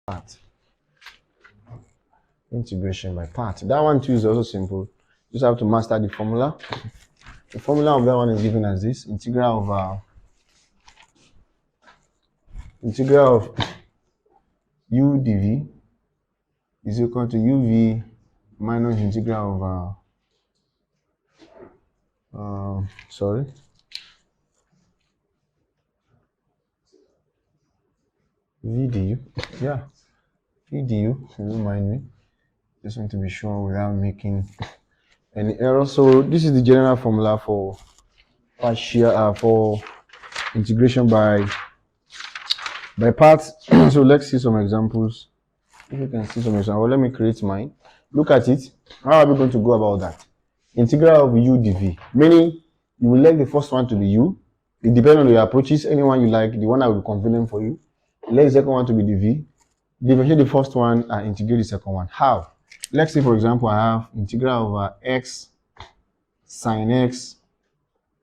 part. Integration by part. That one too is also simple. Just have to master the formula. The formula of that one is given as this: integral of u dv is equal to uv minus integral of v du. Yeah, v du. Don't mind me. Just want to be sure without making any error. So this is the general formula for partial for integration by parts. So let's see some examples. If you can see some examples, well, let me create mine. Look at it. How are we going to go about that? Integral of u dv, meaning you will like the first one to be u. It depends on your approaches. Anyone you like, the one that will be convenient for you. Let the second one to be dv. Differentiate the first one and integrate the second one. How? Let's say, for example, I have integral over x sine x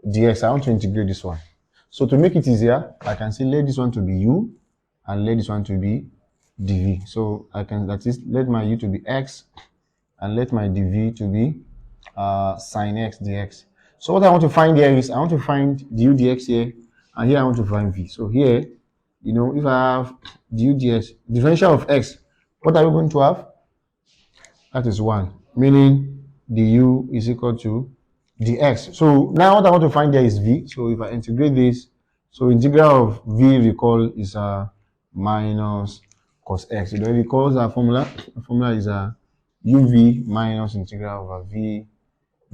dx. I want to integrate this one. So to make it easier, I can say let this one to be u and let this one to be dv. So I can, that is, let my u to be x and let my dv to be sine x dx. So what I want to find here is I want to find du dx here, and here I want to find v. So here, you know, if I have du dx, differential of x, what are we going to have? That is 1, meaning du is equal to dx. So now what I want to find there is v. So if I integrate this, so integral of v, recall, is minus cos x. You know, recall our formula. The formula is uv minus integral over v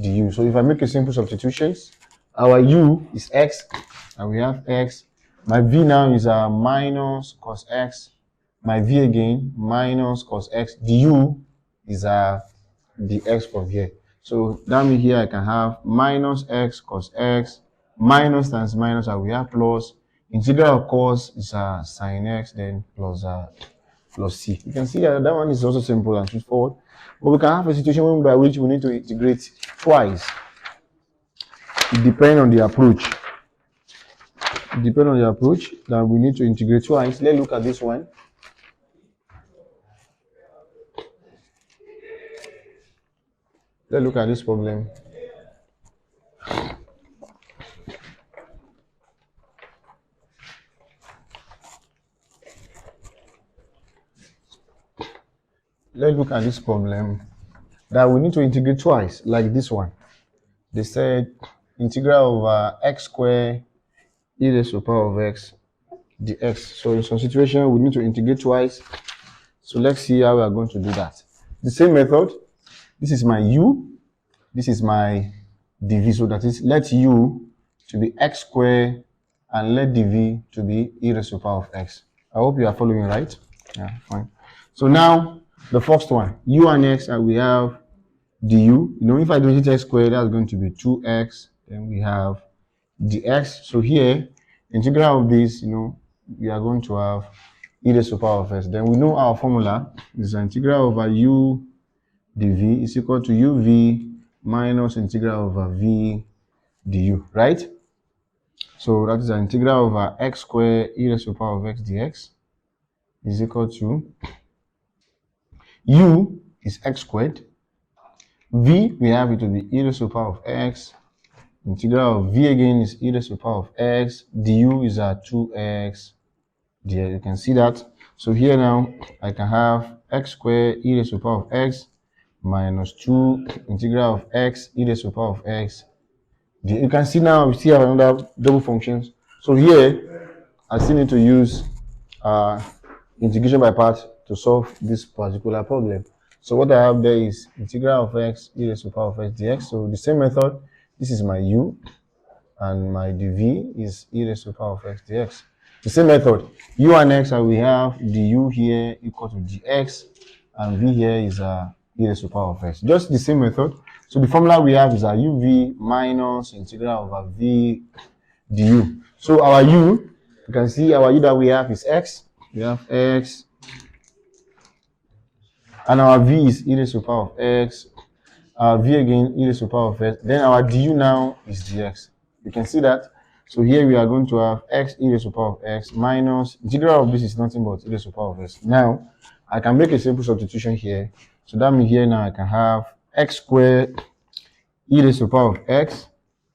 du. So if I make a simple substitutions, our u is x, and we have x. My v now is minus cos x. My v again minus cos x. Du is dx from here. So that means here I can have minus x cos x, minus times minus, and we have plus. Integral of cos is sine x, then plus c. You can see that one is also simple and straightforward. But we can have a situation by which we need to integrate twice. It depends on the approach. It depends on the approach that we need to integrate twice. Let's look at this one. Let's look at this problem. Let's look at this problem that we need to integrate twice, like this one. They said integral of x squared e raised to the power of x dx. So in some situation, we need to integrate twice. So let's see how we are going to do that. The same method. This is my u, this is my dv. So that is, let u to be x squared and let dv to be e raised to the power of x. I hope you are following, right? Yeah, fine. So now the first one, u and x, and we have du. You know, if I do x squared, that's going to be 2x. Then we have dx. So here, integral of this, you know, we are going to have e raised to the power of x. Then we know our formula is integral over u dv is equal to uv minus integral over v du, right? So that is an integral over x squared e raised to the power of x dx is equal to u is x squared, v, we have it to be e raised to the power of x, integral of v again is e raised to the power of x, du is 2x dx. You can see that. So here now I can have x squared e raised to the power of x minus 2 integral of x e raised to the power of x. You can see now we still have another double functions. So here I still need to use integration by parts to solve this particular problem. So what I have there is integral of x e raised to the power of x dx. So the same method, this is my u and my dv is e raised to the power of x dx. The same method, u and x, and we have du here equal to dx, and v here is e raised to the power of x. Just the same method. So the formula we have is uv minus integral over v du. So our u, you can see our u that we have is x. We have x, and our v is e raised to the power of x. Our v again e raised to the power of x. Then our du now is dx. You can see that. So here we are going to have x e raised to the power of x minus integral of this is nothing but e raised to the power of x. Now I can make a simple substitution here. So that means here now I can have x squared e raised to the power of x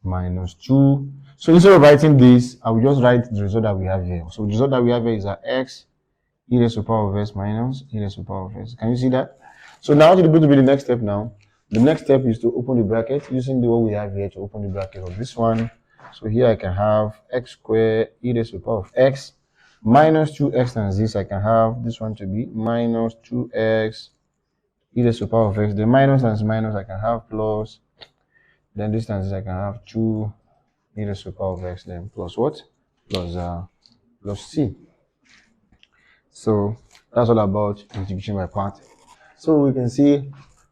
minus 2. So instead of writing this, I will just write the result that we have here. So the result that we have here is that x e raised to the power of x minus e raised to the power of x. Can you see that? So now what is going to be the next step now? The next step is to open the bracket using the what we have here to open the bracket of this one. So here I can have x squared e raised to the power of x minus 2x times this. I can have this one to be minus 2x e raised to the power of x. The minus times minus I can have plus. Then this times this I can have 2 e raised to the power of x. Then plus what? Plus c. So that's all about integration by part. So we can see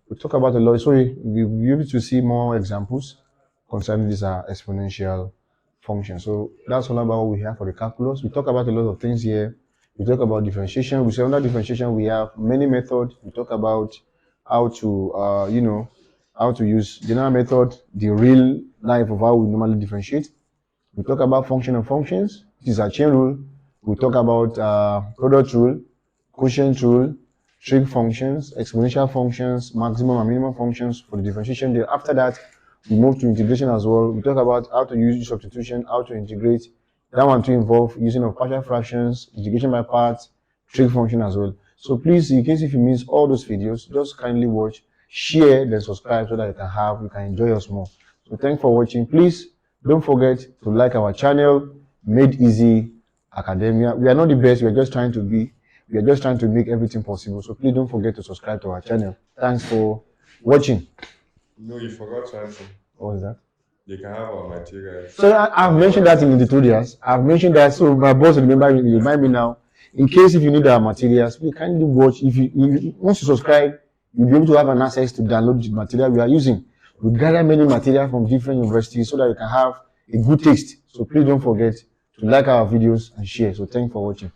we talk about a lot. So we'll be able to see more examples concerning these exponential functions. So that's all about what we have for the calculus. We talk about a lot of things here. We talk about differentiation. We say under differentiation we have many methods. We talk about how to how to use general method, the real life of how we normally differentiate. We talk about function of functions. This is a chain rule. We talk about product rule, quotient rule, trig functions, exponential functions, maximum and minimum functions for the differentiation. Then after that, we move to integration as well. We talk about how to use substitution, how to integrate. That one to involve using of partial fractions, integration by parts, trig function as well. So please, in case if you miss all those videos, just kindly watch, share, then subscribe so that you can enjoy us more. So thanks for watching. Please don't forget to like our channel, Made Easy Academia. We are not the best. We are just trying to make everything possible. So please don't forget to subscribe to our channel. Thanks for watching. No, you forgot something. What was that? You can have our materials. So I've mentioned that in the tutorials. I've mentioned that, so my boss will remind me now. In case if you need our materials, please kindly watch. Once you subscribe, you'll be able to have an access to download the material we are using. We gather many materials from different universities so that you can have a good taste. So please don't forget to like our videos and share. So thanks for watching.